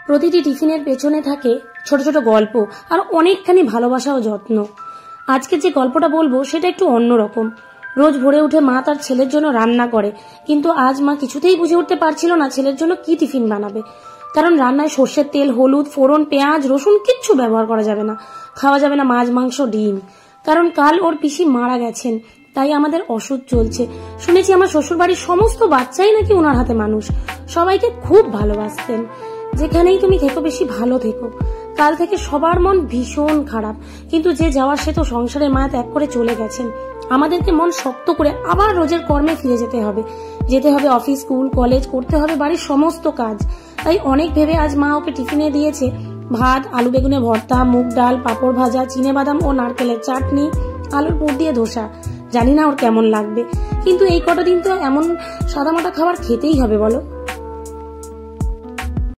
প্রতিটি টিফিনের পেছনে থাকে ছোট ছোট গল্প আর অনেকখানি ভালোবাসা ও যত্ন। আজকে যে গল্পটা বলবো সেটা একটু অন্যরকম। রোজ ভোরে উঠে মা তার ছেলের জন্য রান্না করে, কিন্তু আজ মা কিছুতেই বুঝে উঠতে পারছিল না ছেলের জন্য কি টিফিন বানাবে। কারণ রান্নায় সর্ষের তেল, হলুদ, ফোড়ন, পেঁয়াজ, রসুন কিচ্ছু ব্যবহার করা যাবে না। খাওয়া যাবে না মাছ, মাংস, ডিম। কারণ কাল ওর পিসি মারা গেছেন, তাই আমাদের ওষুধ চলছে। শুনেছি আমার শ্বশুর বাড়ির সমস্ত বাচ্চাই নাকি ওনার হাতে মানুষ। সবাইকে খুব ভালোবাসতেন। যেখানেই তুমি থেকো বেশি ভালো থেকো। কাল থেকে সবার মন ভীষণ খারাপ, কিন্তু যে যাওয়ার সে তো সংসারের মায়া ত্যাগ করে চলে গেছেন। আমাদেরকে মন শক্ত করে আবার রোজের কর্মে ফিরে যেতে হবে অফিস, স্কুল, কলেজ, করতে হবে বাড়ির সমস্ত কাজ। তাই অনেক ভেবে আজ মা ওকে টিফিনে দিয়েছে ভাত, আলু বেগুনের ভর্তা, মুগ ডাল, পাঁপড় ভাজা, চিনেবাদাম ও নারকেলের চাটনি, আলুর পুর দিয়ে ধোসা। জানি না ওর কেমন লাগবে, কিন্তু এই কটা দিন তো এমন সাদামাটা খাবার খেতেই হবে বলো।